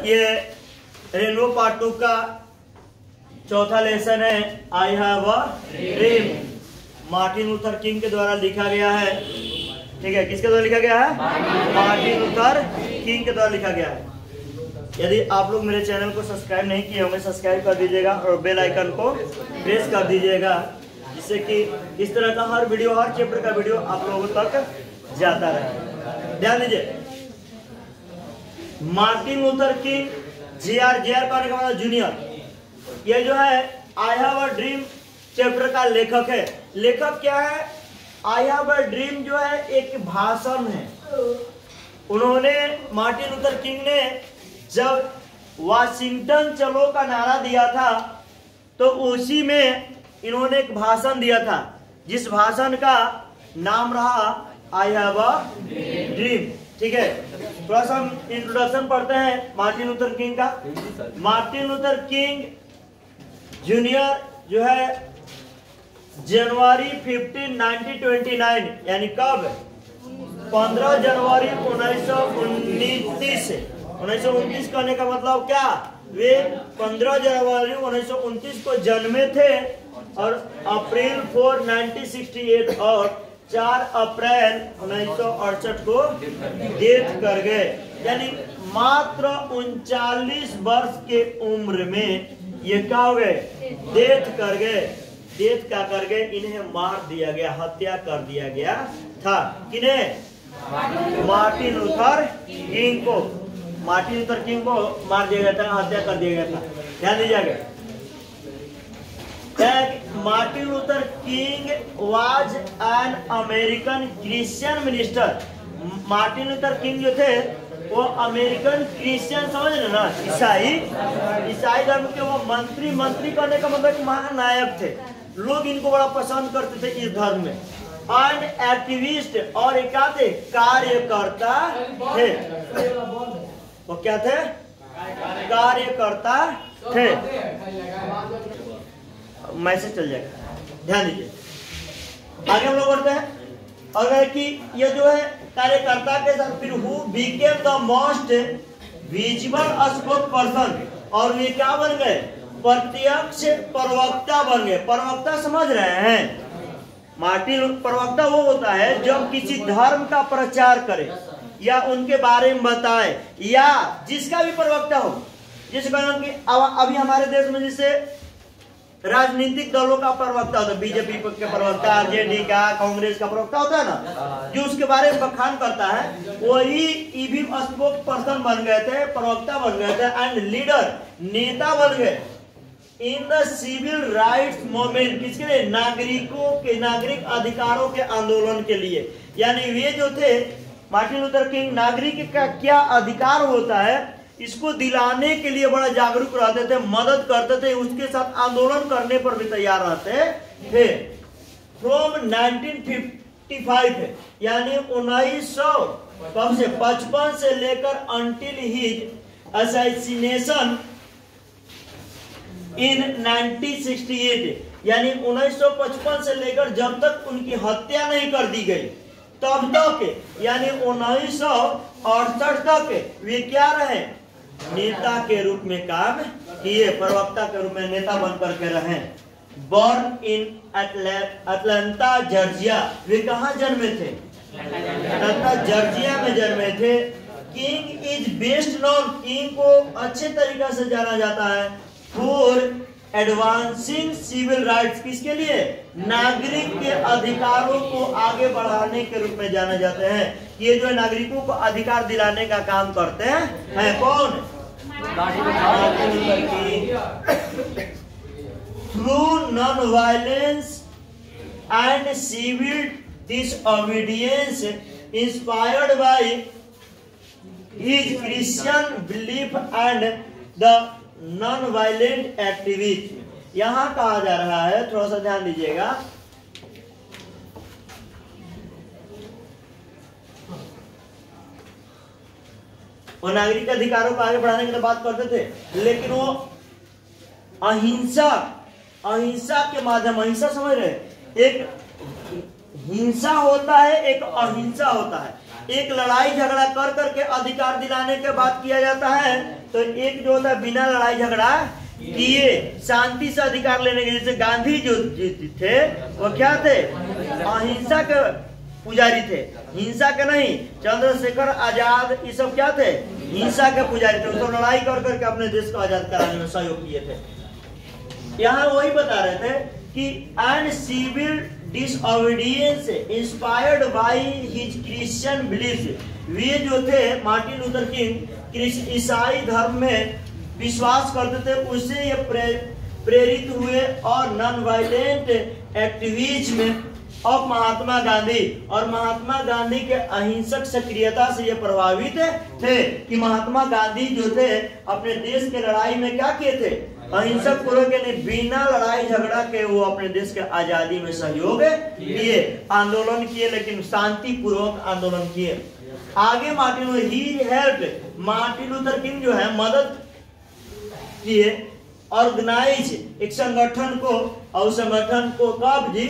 ये rainbow part 2 का चौथा लेसन है। I have a dream, Martin Luther king के द्वारा लिखा गया है। ठीक है, किसके द्वारा लिखा गया है? मार्टिन लूथर किंग के द्वारा लिखा गया है। यदि आप लोग मेरे चैनल को सब्सक्राइब नहीं किए होंगे, सब्सक्राइब कर दीजिएगा और बेल आइकन को प्रेस कर दीजिएगा, जिससे कि इस तरह का हर वीडियो, हर चैप्टर का वीडियो आप लोगों तक जाता रहे। ध्यान दीजिए, मार्टिन लूथर किंग, जेआर का मतलब जूनियर, ये जो है I have a dream chapter का लेखक है। लेखक क्या है? आई हैव अ ड्रीम जो है एक भाषण है। उन्होंने, मार्टिन लूथर किंग ने जब वाशिंगटन चलो का नारा दिया था, तो उसी में इन्होंने एक भाषण दिया था, जिस भाषण का नाम रहा आई हैव अ ड्रीम। ठीक है, थोड़ा सा हम इंट्रोडक्शन पढ़ते हैं मार्टिन लूथर किंग का। मार्टिन लूथर किंग जूनियर जो है जनवरी 15, 1929, यानी कब? 15 जनवरी 1929। 1929 कहने का मतलब क्या? वे 15 जनवरी 1929 को जन्मे थे और अप्रैल 4, 1968 और 4 अप्रैल 1968 को डेथ कर गए। यानी मात्र 39 वर्ष के उम्र में ये क्या हो गए? डेथ कर गए। डेथ क्या कर गए? इन्हें मार दिया गया, हत्या कर दिया गया था। किन्हें? मार्टिन लूथर किंग को। मार्टिन लूथर किंग को मार दिया गया था, हत्या कर दिया गया था। ध्यान दीजिएगा, Martin Luther king was an American Christian minister. Martin Luther king जो थे वो अमेरिकन क्रिश्चियन, समझ रहे ना, ईसाई धर्म के वो मंत्री करने का मतलब महानायक थे। लोग इनको बड़ा पसंद करते थे इस धर्म में। एंड एक्टिविस्ट, और एक क्या थे? कार्यकर्ता थे। वो क्या थे? कार्यकर्ता थे। मैसेज चल जाएगा, ध्यान दीजिए। आगे हम लोग बढ़ते हैं। अगर कि ये जो है कार्यकर्ता के साथ, फिर who became the most visible spoke person, और वे क्या बन गए? प्रत्यक्ष प्रवक्ता बन गए। प्रवक्ता समझ रहे हैं? मार्टिन, प्रवक्ता वो होता है जब किसी धर्म का प्रचार करे या उनके बारे में बताए, या जिसका भी प्रवक्ता हो। जिस कारण की अभी हमारे देश में जैसे राजनीतिक दलों का प्रवक्ता होता है, बीजेपी के प्रवक्ता, आरजेडी का, कांग्रेस का प्रवक्ता होता है ना, जो उसके बारे में बखान करता है, वही ईवीएम स्पोक पर्सन बन गए थे, प्रवक्ता बन गए थे, एंड लीडर, नेता बन गए in the civil rights movement. किसके लिए? नागरिकों के, नागरिक अधिकारों के आंदोलन के लिए। यानी वे जो थे मार्टिन लूथर किंग, नागरिक का क्या अधिकार होता है इसको दिलाने के लिए बड़ा जागरूक रहते थे, मदद करते थे, उसके साथ आंदोलन करने पर भी तैयार रहते थे। फ्रॉम 1955, यानी 1955 से लेकर अंटिल हिज असैसिनेशन इन 1968, यानी 1955 से लेकर जब तक उनकी हत्या नहीं कर दी गई तब तक, यानी 1968 तक वे क्या रहे? नेता के रूप में काम किए, प्रवक्ता के रूप में नेता बनकर के रहे। बॉर्न इन अटलांटा जॉर्जिया, वे कहाँ जन्मे थे? अटलांटा जॉर्जिया में जन्मे थे। King is best known, king को अच्छे तरीके से जाना जाता है फॉर एडवांसिंग सिविल राइट्स। किसके लिए? नागरिक के अधिकारों को आगे बढ़ाने के रूप में जाने जाते हैं। ये जो नागरिकों को अधिकार दिलाने का काम करते हैं कौन? Through non violence and civil disobedience inspired by his Christian belief and the non violent activist. यहां कहा जा रहा है, थोड़ा सा ध्यान दीजिएगा, वो नागरिक अधिकारों को आगे बढ़ाने की तो बात करते थे, लेकिन वो अहिंसा के माध्यम, अहिंसा समझ रहे? एक हिंसा होता है, एक अहिंसा होता है। एक लड़ाई झगड़ा कर करके अधिकार दिलाने के बाद किया जाता है, तो एक जो होता है बिना लड़ाई झगड़ा किए शांति से अधिकार लेने के। जैसे गांधी जो थे वो क्या थे, अहिंसा के पुजारी थे, हिंसा के नहीं। चंद्रशेखर आजाद ये सब क्या थे, हिंसा के पुजारी थे। तो लड़ाई कर करके अपने देश को आजाद कराने में सहयोग किए थे। यहाँ वही बता रहे थे कि and civil disobedience inspired by his Christian belief. वे जो थे मार्टिन लूथर किंग ईसाई धर्म में विश्वास करते थे, उससे ये प्रेरित हुए और non violent activism of Mahatma Gandhi. और महात्मा गांधी के अहिंसक सक्रियता से ये प्रभावित थे कि महात्मा गांधी जो थे अपने देश के लड़ाई में क्या किए थे, अहिंसक पूर्वक यानी बिना लड़ाई झगड़ा के वो अपने देश के आजादी में सहयोग किए, आंदोलन किए, लेकिन शांति पूर्वक आंदोलन किए। आगे मार्टिन लूथर किंग जो है मदद किए ऑर्गेनाइज एक संगठन को, और संगठन को कब जी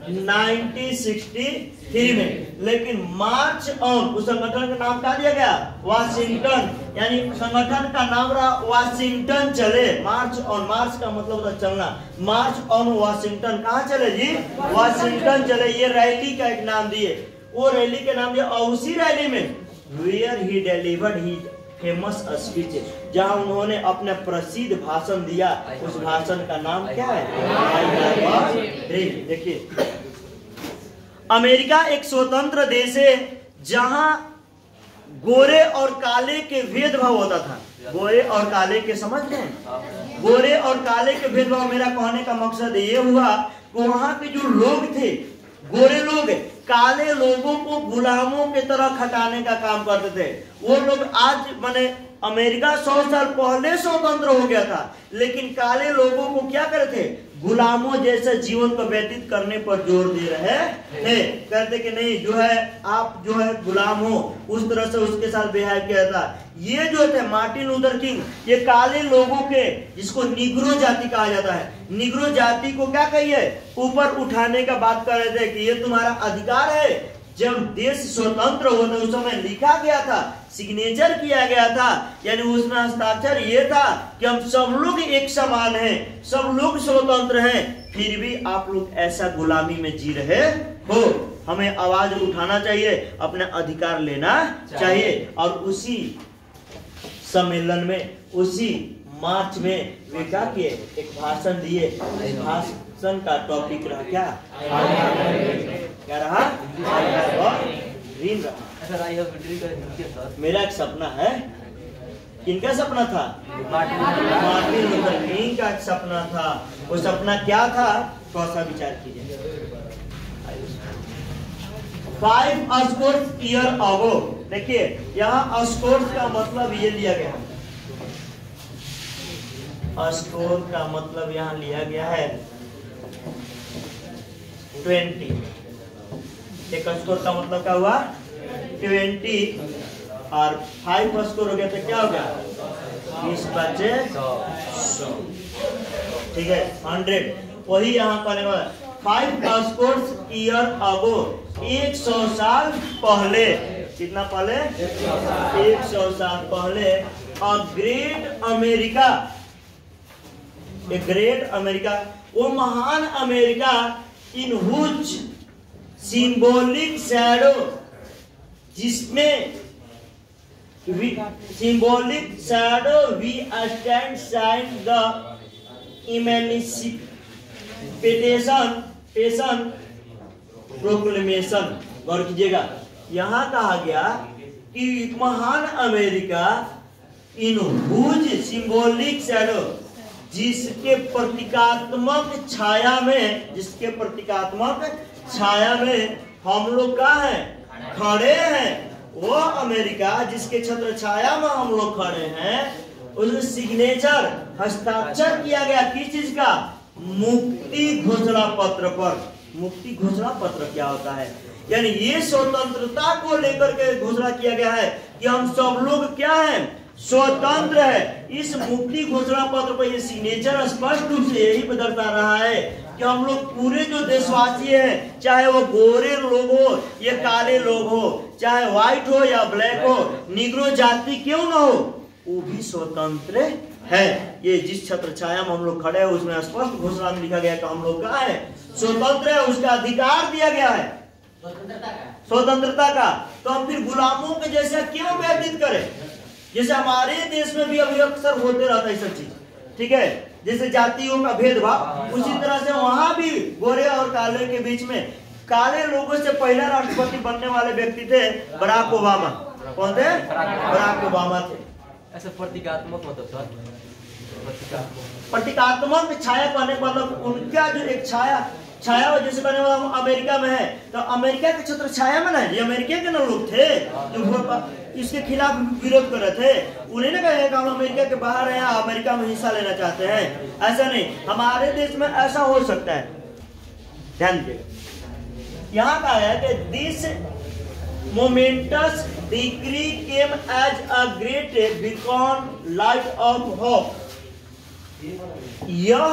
1963 में। लेकिन मार्च ऑन, उस संगठन का नाम क्या दिया गया, वाशिंगटन, यानी संगठन का नाम रहा वाशिंगटन चले। मार्च ऑन, मार्च का मतलब होता चलना, मार्च ऑन वाशिंगटन। कहाँ चले जी, वाशिंगटन चले। ये रैली का एक नाम दिए, वो रैली के नाम दिया। और उसी रैली में where he delivered his famous speech, जहां उन्होंने अपना प्रसिद्ध भाषण दिया, उस भाषण का नाम क्या है, देखिए। अमेरिका एक स्वतंत्र देश है जहां गोरे और काले के भेदभाव होता था। गोरे और काले के, समझ रहे हैं, गोरे और काले के भेदभाव। मेरा कहने का मकसद ये हुआ कि वहां के जो लोग थे, गोरे लोग काले लोगों को गुलामों की तरह खटाने का काम करते थे। वो लोग आज माने अमेरिका 100 साल पहले स्वतंत्र हो गया था, लेकिन काले लोगों को क्या करे थे, गुलामों जैसे जीवन को व्यतीत करने पर जोर दे रहे थे। कहते कि नहीं जो है आप जो है गुलाम हो, उस तरह से उसके साथ व्यवहार किया था। ये जो थे मार्टिन लूथर किंग, ये काले लोगों के, जिसको निग्रो जाति कहा जाता है, निग्रो जाति को क्या कहिए, ऊपर उठाने का बात कर रहे थे कि ये तुम्हारा अधिकार है। जब देश स्वतंत्र हुआ था उस समय लिखा गया था, सिग्नेचर किया गया था, यानी उसमें हस्ताक्षर ये था कि हम सब लोग एक समान हैं, सब लोग स्वतंत्र हैं, फिर भी आप लोग ऐसा गुलामी में जी रहे हो। हमें आवाज उठाना चाहिए, अपना अधिकार लेना चाहिए। और उसी सम्मेलन में, उसी मार्च में वे क्या किए, एक भाषण दिए। इस भाषण का टॉपिक रहा क्या रहा, ऋण रहा। मेरा एक सपना है, किनका सपना था, मार्टिन लूथर किंग का एक सपना था। वो सपना क्या था, थोड़ा सा विचार कीजिए। 5 स्कोर्स ईयर अगो, देखिए यहाँ स्कोर्स का मतलब ये लिया गया है, स्कोर का मतलब यहाँ लिया गया है 20। एक स्कोर का मतलब क्या हुआ 20, और 5 स्कोर हो गया तो क्या हो गया 20 बचे 100, ठीक है 100। वही यहाँ कहने वाला 5 स्कोर्स ईयर अगो, 100 साल पहले। कितना पहले, 100 साल पहले। और ग्रेट अमेरिका, ग्रेट अमेरिका, वो महान America, in whose symbolic shadow, जिसमें symbolic shadow we stand sign the emancipation proclamation. गौर कीजिएगा, यहाँ कहा गया कि महान America in whose symbolic shadow, जिसके प्रतीकात्मक छाया में, जिसके प्रतीकात्मक छाया में हम लोग का है खड़े हैं। वो अमेरिका जिसके छत्र छाया में हम लोग खड़े हैं, उसमें सिग्नेचर, हस्ताक्षर किया गया किस चीज का, मुक्ति घोषणा पत्र पर। मुक्ति घोषणा पत्र क्या होता है, यानी ये स्वतंत्रता को लेकर के घोषणा किया गया है कि हम सब लोग क्या हैं, स्वतंत्र है। इस मुक्ति घोषणा पत्र पर ये सिग्नेचर स्पष्ट रूप से यही दर्शा रहा है कि हम लोग पूरे जो देशवासी हैं, चाहे वो गोरे लोग हो या काले लोग हो, चाहे व्हाइट हो या ब्लैक हो, निग्रो जाति क्यों ना हो, वो भी स्वतंत्र है। ये जिस छत्र छाया में हम लोग खड़े हैं उसमें स्पष्ट घोषणा में लिखा गया कि हम लोग कहाँ है, स्वतंत्र है, उसका अधिकार दिया गया है स्वतंत्रता का। तो हम फिर गुलामों के जैसा क्यों व्यतीत करें? जैसे हमारे देश में भी अभी अक्सर होते रहता है सब चीज, ठीक है, जैसे जातियों का भेदभाव, उसी तरह से वहां भी गोरे और काले के बीच में, काले लोगों से पहला राष्ट्रपति बनने वाले व्यक्ति थे बराक ओबामा। कौन थे? बराक ओबामा थे। ऐसा प्रतीकात्मक मतलब सर, प्रतीकात्मक छाया कहने का मतलब उनका जो एक छाया जैसे कहने वाला अमेरिका में है, तो अमेरिका के छत्र छाया में ना, ये अमेरिका के ना लोग थे जो इसके खिलाफ विरोध कर रहे थे, उन्हें ना कहे कि हम अमेरिका के बाहर हैं, अमेरिका में हिस्सा लेना चाहते हैं। ऐसा नहीं, हमारे देश में ऐसा हो सकता है। ध्यान दीजिएगा, यहाँ का है कि this momentous decree came as a great beacon light of hope. यह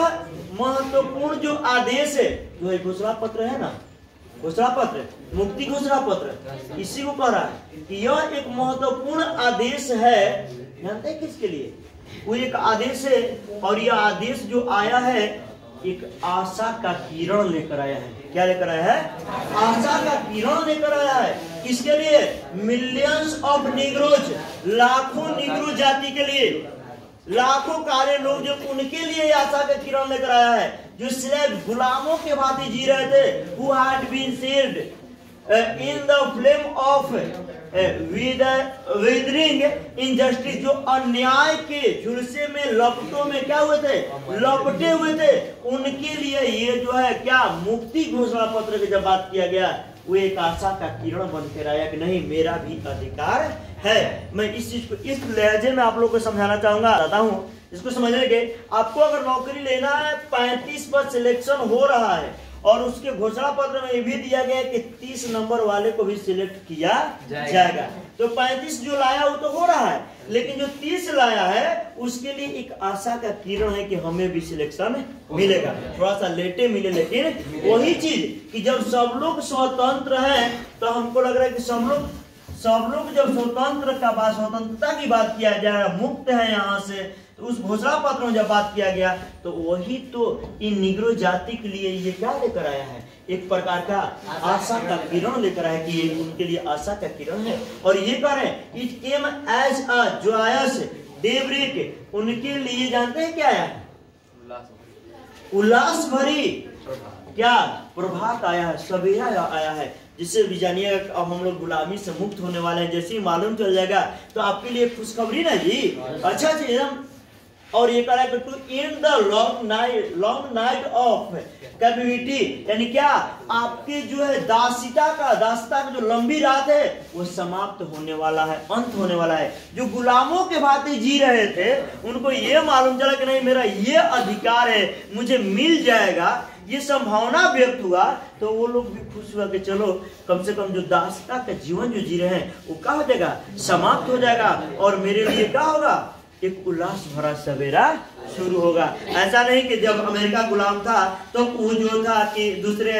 महत्वपूर्ण जो आदेश है, जो है घोषणा पत्र है ना, घोषणा पत्र, मुक्ति घोषणा पत्र, इसी को कह रहा है कि यह एक महत्वपूर्ण आदेश है। जानते हैं किसके लिए? वो एक आदेश है, और यह आदेश जो आया है एक आशा का किरण लेकर आया है। क्या लेकर आया है? आशा का किरण लेकर आया है। किसके लिए? मिलियंस ऑफ निग्रोज, लाखों निग्रो जाति के लिए, लाखों काले लोग, जो उनके लिए आशा का किरण लेकर आया है, जो स्लेव गुलामों के भांति जी रहे थे, who had been saved in the flame of withering injustice, जो अन्याय के झुलसे में लपटों में क्या हुए थे? लपटे हुए थे। उनके लिए ये जो है क्या मुक्ति घोषणा पत्र की जब बात किया गया, वो एक आशा का किरण बन कर आया कि नहीं, मेरा भी अधिकार है। मैं इस चीज को इस लहजे में आप लोग को समझाना चाहता हूँ, इसको समझने के आपको अगर नौकरी लेना है, 35 पर सिलेक्शन हो रहा है, और उसके घोषणा पत्र में ये भी दिया गया कि 30 नंबर वाले को भी सिलेक्ट किया जाएगा। तो 35 जो लाया वो तो हो रहा है, लेकिन जो 30 लाया है उसके लिए एक आशा का किरण है कि हमें भी सिलेक्शन मिलेगा। थोड़ा सा लेटे मिले, लेकिन वही चीज कि जब सब लोग स्वतंत्र हैं, तो हमको लग रहा है कि सब लोग जब स्वतंत्रता की बात किया जाए, मुक्त है यहाँ से, तो उस घोषणा पत्र में जब बात किया गया, तो वही तो इन निग्रो जाति के लिए ये क्या लेकर आया है? एक प्रकार का आशा का किरण लेकर आया कि ये उनके लिए आशा का किरण है। और ये कह रहे हैं it came as a joyous daybreak, उनके लिए जानते हैं क्या आया? उल्लास भरी क्या प्रभात आया है, सवेरा आया है, जिससे भी जानिएगा अब हम लोग गुलामी से मुक्त होने वाले हैं। जैसे ही मालूम चल जाएगा तो आपके लिए खुशखबरी ना जी, अच्छा जी एकदम। और ये कह रहा है to end the long night of capability, यानी क्या, आपके जो है दासिता का जो लंबी रात है वो समाप्त होने वाला है, अंत होने वाला है। जो गुलामों के भांति जी रहे थे, उनको ये मालूम चला कि नहीं, मेरा ये अधिकार है, मुझे मिल जाएगा, ये संभावना व्यक्त हुआ, तो वो लोग भी खुश हुआ कि चलो कम से कम जो दासता का जीवन जो जी रहे हैं वो क्या हो जाएगा? समाप्त हो जाएगा, और मेरे लिए क्या होगा? एक उल्लास भरा सवेरा शुरू होगा। ऐसा नहीं कि जब अमेरिका गुलाम था तो वो जो था कि दूसरे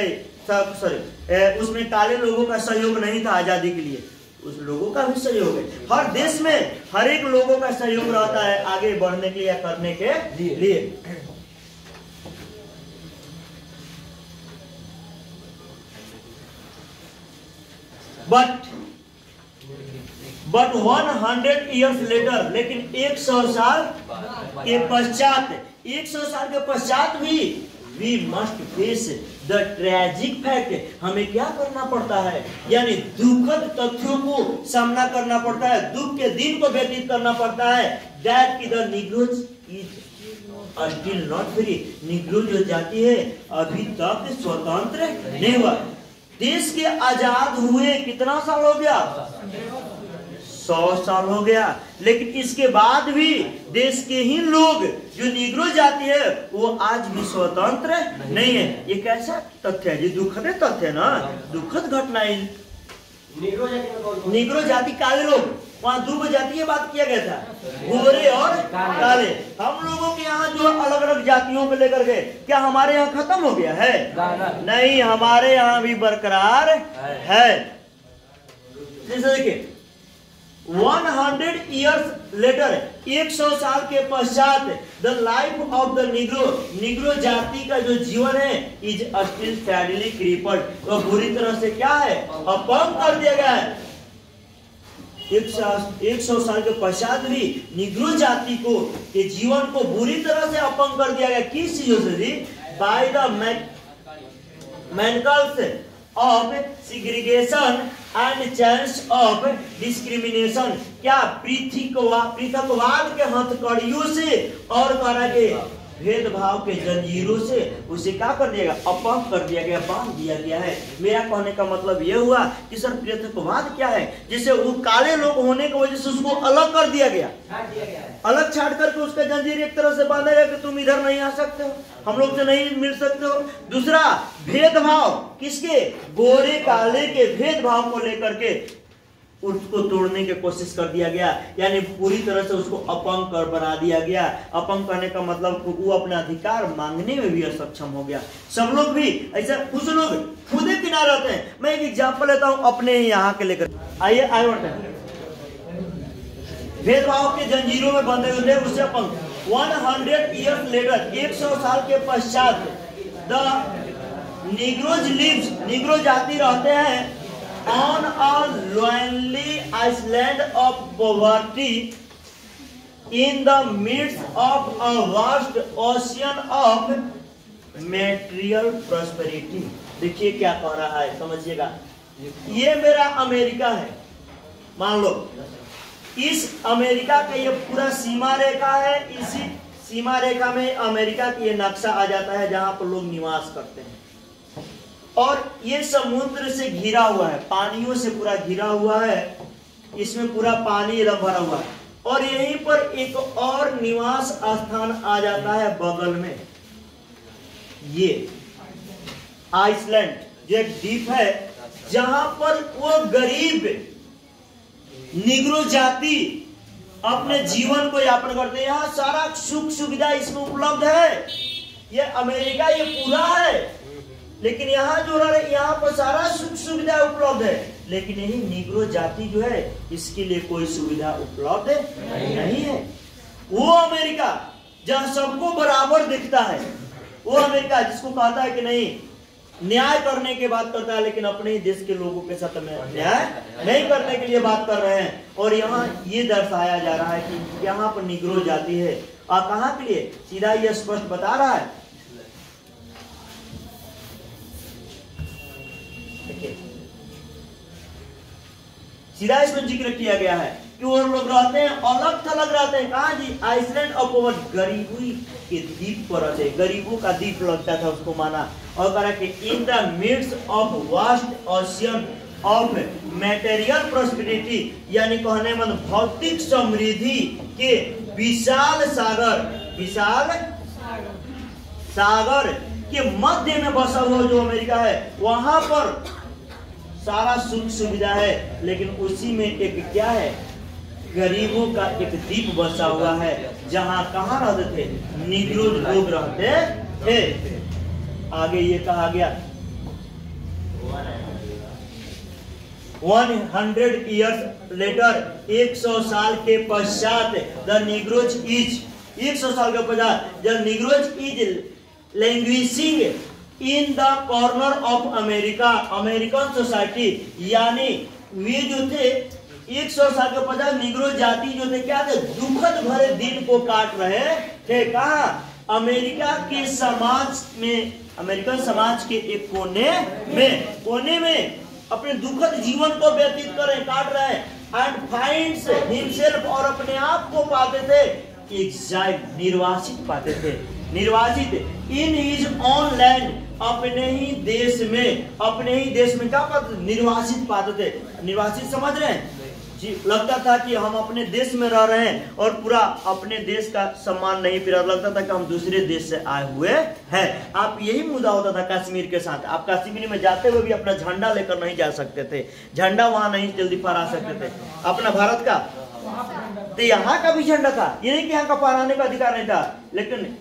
उसमें काले लोगों का सहयोग नहीं था आजादी के लिए, उस लोगों का भी सहयोग है। हर देश में हर एक लोगों का सहयोग रहता है आगे बढ़ने के लिए या करने के लिए। बट 100 years later, लेकिन 100 साल के पश्चात, 100 साल के पश्चात भी we must face the tragic fact, हमें क्या करना पड़ता है? यानी दुखद तथ्यों को सामना करना पड़ता है, दुख के दिन को व्यतीत करना पड़ता है। that the Negroes is still not free, Negro जो जाति है अभी तक स्वतंत्र नहीं हुआ। देश के आजाद हुए कितना साल हो गया? 100 साल हो गया, लेकिन इसके बाद भी देश के ही लोग जो निग्रो जाति है वो आज भी स्वतंत्र नहीं है। ये कैसा तथ्य है जी? दुखद तथ्य है ना, दुखद घटना है। निग्रो जाति काले लोग, वहां 2 जाति की बात किया गया था, गोरे और काले। हम लोगों के यहाँ जो अलग अलग जातियों को लेकर के क्या हमारे यहाँ खत्म हो गया है? नहीं, हमारे यहाँ भी बरकरार है। जैसे देखिए 100 years later, 100 साल के पश्चात the life of the Negro जाति का जो जीवन है इज स्टिल सैडली क्रिपल्ड, तो बुरी तरह से क्या है? अपंग कर दिया गया है। 100 साल के पश्चात भी निग्रो जाति को के जीवन को बुरी तरह से अपंग कर दिया गया। किस चीजों से जी? By the manacles of segregation and chains of discrimination, क्या पृथकवाद के हथकड़ियों से और करा के भेदभाव के जंजीरों से उसे क्या कर दिया गया? अपंग कर दिया गया, बांध दिया गया है। मेरा कहने का मतलब यह हुआ कि सर पृथकवाद क्या है? जिसे वो काले लोग होने की वजह से उसको अलग कर दिया गया, अलग छाड़ करके उसका जंजीर एक तरह से बांधा गया कि तुम इधर नहीं आ सकते हो, हम लोग से नहीं मिल सकते हो। दूसरा भेदभाव, किसके? गोरे काले के भेदभाव को लेकर के उसको तोड़ने की कोशिश कर दिया गया, यानी पूरी तरह से उसको अपंग कर बना दिया गया। अपंग करने का मतलब वो अपना अधिकार मांगने में भी असक्षम हो गया। सब लोग भी ऐसा, कुछ लोग खुद ही किनारे रहते हैं। मैं एक एग्जांपल लेता हूं अपने ही यहाँ के लेकर, आइए आगे बढ़ते हैं। भेदभाव के जंजीरों में बंधे हुए थे, उससे अपंग। 100 years later, 100 साल के पश्चात द निग्रो जाति रहते हैं on a lonely island of poverty in the midst of a vast ocean of material prosperity। देखिए क्या कह रहा है, समझिएगा। ये मेरा अमेरिका है, मान लो इस अमेरिका का ये पूरा सीमा रेखा है। इसी सीमा रेखा में अमेरिका की ये नक्शा आ जाता है जहां पर लोग निवास करते हैं, और ये समुद्र से घिरा हुआ है, पानियों से पूरा घिरा हुआ है। इसमें पूरा पानी एकदम भरा हुआ है, और यहीं पर एक और निवास स्थान आ जाता है बगल में, ये आइसलैंड जो एक द्वीप है जहां पर वो गरीब निग्रो जाति अपने जीवन को यापन करते हैं। यहाँ सारा सुख सुविधा इसमें उपलब्ध है। ये अमेरिका ये पूरा है, लेकिन यहाँ जो है यहाँ पर सारा सुख सुविधा उपलब्ध है, लेकिन यही निग्रो जाति जो है इसके लिए कोई सुविधा उपलब्ध नहीं है। वो अमेरिका जहाँ सबको बराबर दिखता है, वो अमेरिका जिसको कहता है कि नहीं न्याय करने की बात करता है, लेकिन अपने ही देश के लोगों के साथ में न्याय नहीं करने के लिए बात कर रहे हैं। और यहाँ ये दर्शाया जा रहा है कि यहाँ पर निग्रो जाति है, और कहाँ के लिए? सीधा ये स्पष्ट बता रहा है। सीधा इसमें जिक्र किया गया है कि वो लोग रहते हैं अलग थलग रहते हैं। कहाँ जी? आइसलैंड ऑफ पोवर्टी, गरीबी के द्वीप पर रहते, गरीबों का द्वीप लगता था उसको माना। और कहा कि in the midst of vast ocean of material prosperity, यानी कहने मतलब भौतिक समृद्धि के विशाल सागर के मध्य में बसा हुआ जो अमेरिका है, वहां पर सारा सुख सुविधा है, लेकिन उसी में एक क्या है? गरीबों का एक द्वीप बसा हुआ है, जहां कहाँ रहते थे? निग्रो लोग रहते थे। आगे ये कहा गया 100 years later, 100 साल के पश्चात द निग्रोज इज, 100 साल के पश्चात जब Negroes is languishing in the corner of America, American society, यानी वे जो थे 100 साल के पश्चात निग्रो जाति जो थे क्या थे? दुखद भरे दिन को काट रहे थे। कहा? अमेरिका के समाज में, अमेरिकन समाज के एक कोने में अपने दुखद जीवन को व्यतीत कर रहे, काट रहे हैं। एंड फाइंड्स हिमसेल्फ, और अपने आप को पाते थे एग्जाइल, निर्वासित पाते थे, निर्वासित इन हिज ओन लैंड, अपने ही देश में क्या पाते? निर्वासित पाते थे। निर्वासित समझ रहे हैं जी? लगता था कि हम अपने देश में रह रहे हैं और पूरा अपने देश का सम्मान नहीं, फिर लगता था कि हम दूसरे देश से आए हुए हैं। आप यही मुद्दा होता था कश्मीर के साथ। आप कश्मीर में जाते हुए भी अपना झंडा लेकर नहीं जा सकते थे, झंडा वहां नहीं जल्दी फहरा सकते थे अपना भारत का। तो यहाँ का भी झंडा था, ये नहीं कि यहाँ का फहराने का अधिकार नहीं था, लेकिन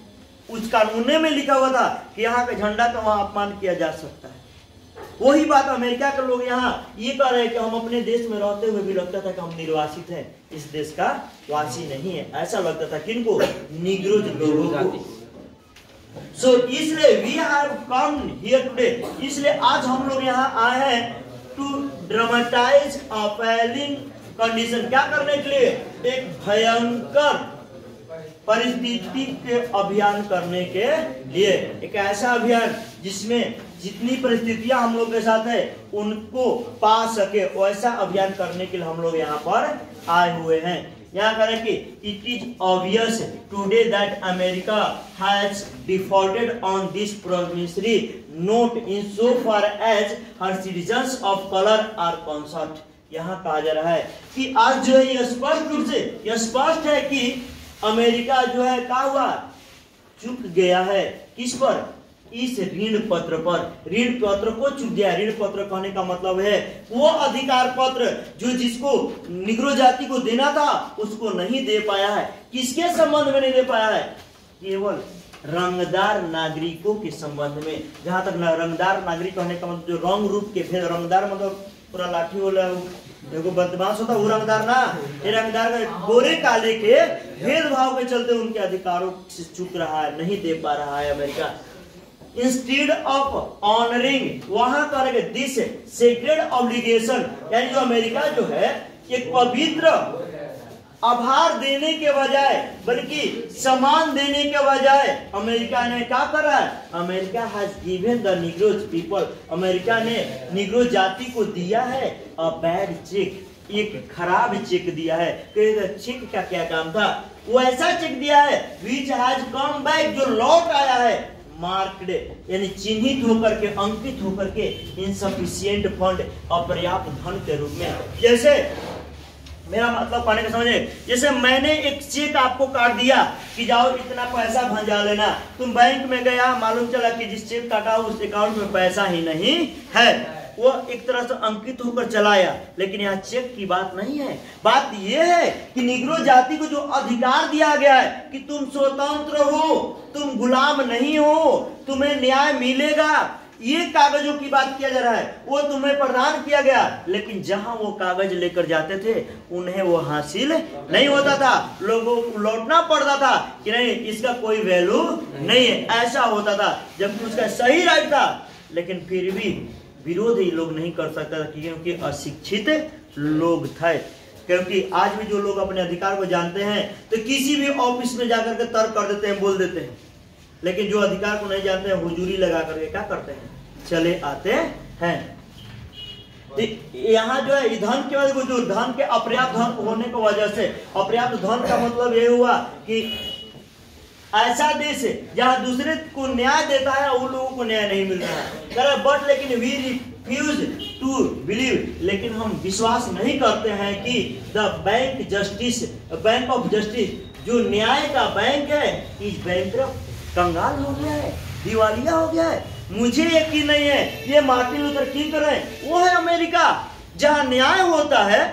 उस कानून में लिखा हुआ था कि यहाँ का झंडा का वहां अपमान किया जा सकता है। वही बात अमेरिका के लोग यहाँ ये कह रहे हैं कि हम अपने देश में रहते हुए भी लगता था कि हम निर्वासित हैं, इस देश का वासी नहीं है, ऐसा लगता था। किनको? निग्रोज लोगों को। सो इसलिए we have come here today, इसलिए आज हम लोग यहाँ आए हैं to dramatize a failing condition. क्या करने के लिए? एक भयंकर परिस्थिति के अभियान करने के लिए, एक ऐसा अभियान जिसमें जितनी परिस्थितियां हम लोग के साथ है उनको पा सके, वैसा अभियान करने के लिए हम लोग यहाँ पर आए हुए हैं। यहाँ करें कि it is obvious today that America has defaulted on this promissory note in so far as her citizens of colour are concern. यहाँ कहा जा रहा है कि आज जो है यह स्पष्ट रूप से यह स्पष्ट है कि अमेरिका जो है क्या हुआ? चूक गया है। किस पर? इस ऋण पत्र पर। ऋण पत्र को चूक गया। ऋण पत्र कहने का मतलब है वो अधिकार पत्र जो जिसको निग्रो जाति को देना था उसको नहीं दे पाया है। किसके संबंध में नहीं दे पाया है? केवल रंगदार नागरिकों के संबंध में। जहां तक रंगदार नागरिक कहने का मतलब जो रंग रूप के भेद, रंगदार मतलब पूरा लाठी वाला देखो बदमाश होता वो रंगदार ना, ये रंगदार गोरे काले के भेदभाव के चलते उनके अधिकारों से चूक रहा है, नहीं दे पा रहा है अमेरिका। इंस्टीड ऑफ ऑनरिंग, वहां करेंगे दिस सेक्रेड ऑब्लिगेशन, यानी जो अमेरिका जो है एक पवित्र आभार देने के बजाय बल्कि सम्मान देने के बजाय अमेरिका ने क्या कर रहा है? America has given the Negroes people, America ने निग्रो जाति को दिया है अ बैड चेक, एक खराब चेक दिया है। चेक का क्या काम था? वो ऐसा चेक दिया है विच हैज कम बैक, जो लौट आया है मार्क्ड, यानी चिन्हित होकर के, अंकित होकर के इनसफिशिएंट फंड, अपर्याप्त धन के रूप में। जैसे मेरा मतलब पाने का समझे, जैसे मैंने एक चेक आपको काट दिया कि जाओ इतना पैसा भंजा लेना, तुम बैंक में गया, मालूम चला कि जिस चेक काटा उस अकाउंट में पैसा ही नहीं है, वो एक तरह से अंकित होकर चलाया। लेकिन यहाँ चेक की बात नहीं है, बात यह है कि निग्रो जाति को जो अधिकार दिया गया है कि तुम स्वतंत्र हो, तुम गुलाम नहीं हो, तुम्हें न्याय मिलेगा, ये कागजों की बात किया जा रहा है, वो तुम्हें प्रदान किया गया। लेकिन जहां वो कागज लेकर जाते थे उन्हें वो हासिल नहीं होता था, लोगों को लौटना पड़ता था कि नहीं इसका कोई वैल्यू नहीं है, ऐसा होता था, जबकि उसका सही राइट था। लेकिन फिर भी विरोध ही लोग नहीं कर सकता था क्योंकि अशिक्षित लोग थे। क्योंकि आज भी जो लोग अपने अधिकार को जानते हैं तो किसी भी ऑफिस में जाकर के तर्क कर देते हैं, बोल देते हैं, लेकिन जो अधिकार को नहीं जानते हैं हुजूरी लगा करके क्या करते हैं? चले आते हैं। तो यहाँ जो है धन की वजह, जो धन के अपर्याप्त धन होने की वजह से, अपर्याप्त धन का मतलब ये हुआ कि ऐसा देश है जहाँ दूसरे को न्याय देता है उन लोगों को न्याय नहीं मिल रहा है। बट लेकिन वी रिफ्यूज टू बिलीव, लेकिन हम विश्वास नहीं करते हैं कि the bank justice, bank of justice, जो न्याय का बैंक है, इस बैंक कंगाल हो गया है, दिवालिया हो गया है। मुझे यकीन नहीं है ये मार्टिन लूथर किंग कर रहे हैं, वो है अमेरिका जहां न्याय होता है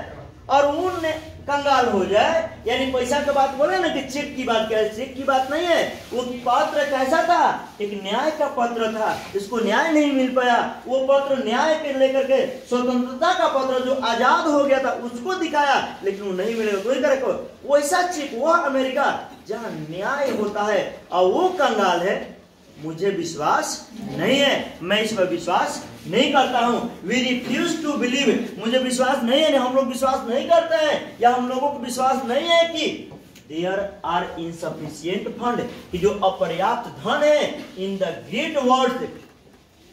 और उन कंगाल हो जाए। यानी पैसा की बात बोले ना कि चेक की बात, क्या चेक की बात नहीं है, वो पत्र कैसा था? एक न्याय का पत्र था, इसको न्याय नहीं मिल पाया, वो पत्र न्याय के लेकर के स्वतंत्रता का पत्र जो आजाद हो गया था उसको दिखाया, लेकिन वो नहीं मिलेगा। कोई करे वैसा चेक, वो अमेरिका जहाँ न्याय होता है और वो कंगाल है, मुझे विश्वास नहीं है, मैं इस पर विश्वास नहीं करता हूं। वी रिफ्यूज टू बिलीव, मुझे विश्वास नहीं है, हम लोग विश्वास नहीं करते हैं, या हम लोगों को विश्वास नहीं है कि देयर आर इनसफिशिएंट फंड, कि जो अपर्याप्त धन है इन द ग्रेट वर्ल्ड,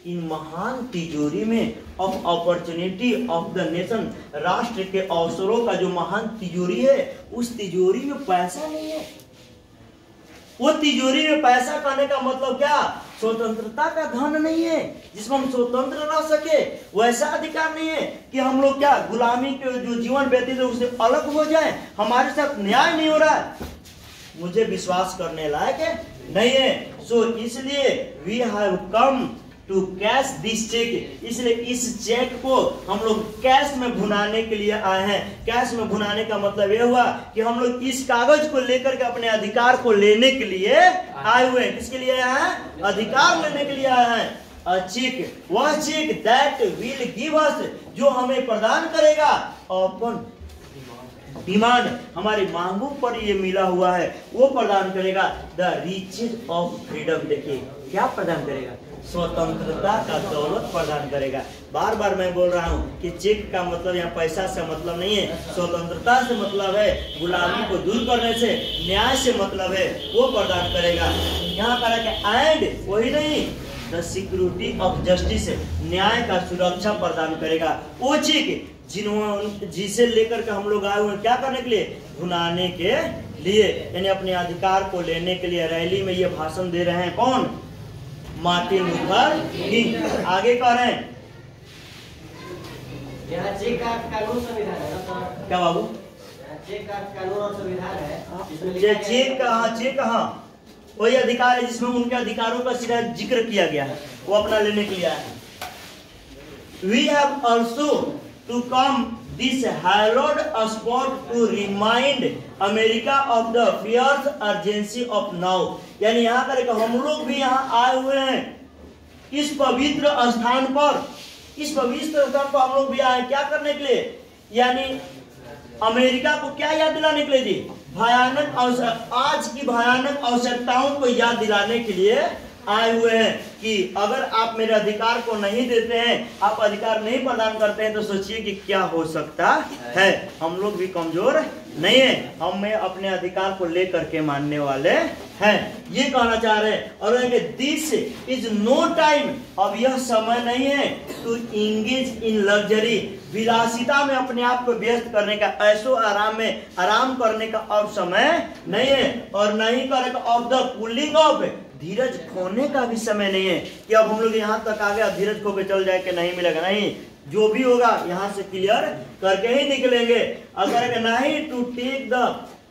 इन महान तिजोरी में, of opportunity of the nation, राष्ट्र के अवसरों का जो महान तिजोरी है, उस तिजोरी में पैसा नहीं है। वो तिजोरी में पैसा कहने का मतलब क्या? स्वतंत्रता का धन नहीं है जिसमें हम स्वतंत्र रह सके, वैसा अधिकार नहीं है कि हम लोग क्या गुलामी के जो जीवन व्यतीत है उससे अलग हो जाए, हमारे साथ न्याय नहीं हो रहा है, मुझे विश्वास करने लायक नहीं है। सो इसलिए we have come to cash this cheque, इसलिए इस चेक को हम लोग कैश में भुनाने के लिए आए हैं। कैश में भुनाने का मतलब यह हुआ कि हम लोग इस कागज को लेकर के अपने अधिकार को लेने के लिए आए हुए हैं। किसके लिए आए हैं? अधिकार लेने के लिए आए हैं। अ चेक, वह cheque that will give us, जो हमें प्रदान करेगा अपन डिमांड, हमारी मांगों पर ये मिला हुआ है, वो प्रदान करेगा द रिचेज ऑफ फ्रीडम। देखिए क्या प्रदान करेगा? स्वतंत्रता का दौलत प्रदान करेगा। बार बार मैं बोल रहा हूँ कि चेक का मतलब यहाँ पैसा से मतलब नहीं है, स्वतंत्रता से मतलब है, गुलामी को दूर करने से, न्याय से मतलब है, वो प्रदान करेगा। यहाँ कहा कि एंड वही नहीं, द सिक्योरिटी ऑफ जस्टिस, न्याय का सुरक्षा प्रदान करेगा। वो चेक जिसे लेकर के हम लोग आए हुए क्या करने के लिए? भुनाने के लिए, यानी अपने अधिकार को लेने के लिए। रैली में ये भाषण दे रहे हैं कौन? Martin Luther king. आगे कह रहे हैं चेक का कानून संविधान है ना सर? क्या बाबू? चेक का कानून और संविधान है, चेक कहाँ? वही अधिकार है जिसमें उनके अधिकारों का सीधा जिक्र किया गया है, वो अपना लेने के लिए आया है। We have also to come this hallowed spot to remind America of the fierce urgency of now, यानी यहाँ करेगा हम लोग भी यहाँ आए हुए हैं इस पवित्र स्थान पर। इस पवित्र स्थान पर हम लोग भी आए क्या करने के लिए? यानी अमेरिका को क्या याद दिलाने के लिए जी? भयानक अवसर, आज की भयानक आवश्यकताओं को याद दिलाने के लिए आए हुए हैं कि अगर आप मेरे अधिकार को नहीं देते हैं, आप अधिकार नहीं प्रदान करते हैं, तो सोचिए कि क्या हो सकता है। हम लोग भी कमजोर नहीं है, हमें अपने अधिकार को लेकर के मानने वाले हैं, ये कहना चाह रहे हैं। और दिस इज नो टाइम, अब यह समय नहीं है टू इंगेज इन लग्जरी, विलासिता में अपने आप को व्यस्त करने का, ऐशो आराम में आराम करने का अब समय नहीं है। और नहीं करेगा ऑफ द कूलिंग ऑफ, धीरज खोने का भी समय नहीं है कि अब हम लोग यहाँ तक आ गए, धीरज खो के चल जाए कि नहीं मिलेगा। नहीं, जो भी होगा यहाँ से क्लियर करके ही निकलेंगे। अगर नहीं to take the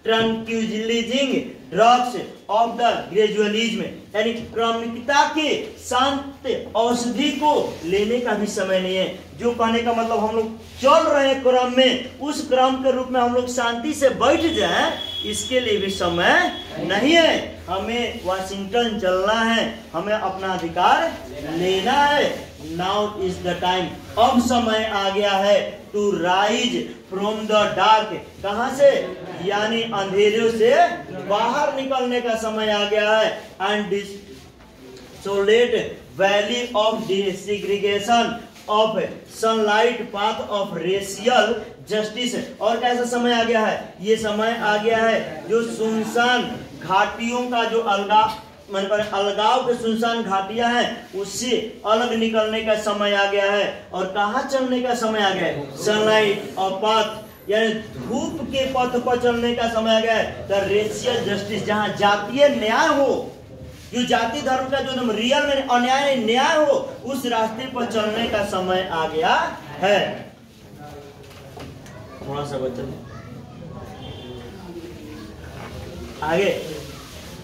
tranquillising drugs of the gradualism, यानी क्रमिकता के शांत औषधि को लेने का भी समय नहीं है। जो कहने का मतलब हम लोग चल रहे क्रम में, उस क्रम के रूप में हम लोग शांति से बैठ जाए, इसके लिए भी समय नहीं है। हमें वाशिंगटन चलना है, हमें अपना अधिकार लेना है। नाउ इज द टाइम, अब समय आ गया है to rise from the dark, कहां से? यानी अंधेरों से बाहर निकलने का समय आ गया है। And desolate valley of desegregation of sunlight path of racial justice, और कैसा समय आ गया है? ये समय आ गया है जो सुनसान घाटियों का जो अलगाव के सुनसान घाटियां हैं, उससे अलग निकलने का समय आ गया है। और कहाँ चलने का समय आ गया है? सनलाइट और पाथ, यानी धूप के पथ पर चलने का समय आ गया है। द रेशियल जस्टिस, जहाँ जातीय न्याय हो, जो जाति धर्म का जो रियल में अन्याय न्याय हो, उस रास्ते पर चलने का समय आ गया है। थोड़ा सा बच्चन आगे।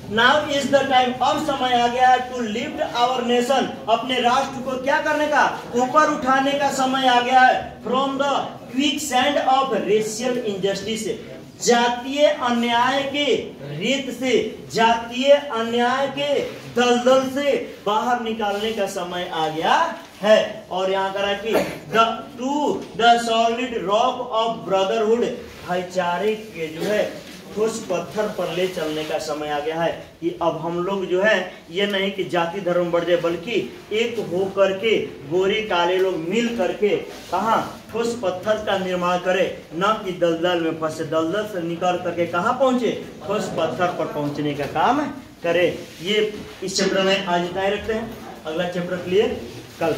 नाउ इज द टाइम, अब समय आ गया है टू लिफ्ट आवर नेशन, अपने राष्ट्र को क्या करने का? ऊपर उठाने का समय आ गया है। From the quick sand of racial injustice, जातीय अन्याय के रेत से, जातीय अन्याय के दलदल से बाहर निकालने का समय आ गया है। और यहाँ करा कि to the solid rock of brotherhood, भाईचारे के जो है ठोस पत्थर पर ले चलने का समय आ गया है। कि अब हम लोग जो है ये नहीं कि जाति धर्म बढ़ जाए, बल्कि एक हो करके गोरे काले लोग मिल करके कहाँ ठोस पत्थर का निर्माण करे, न कि दलदल में फंसे। दलदल से निकल करके कहाँ पहुंचे? ठोस पत्थर पर पहुंचने का काम करे। ये इस चैप्टर में आज इतना ही रखते हैं, अगला चैप्टर क्लियर कल।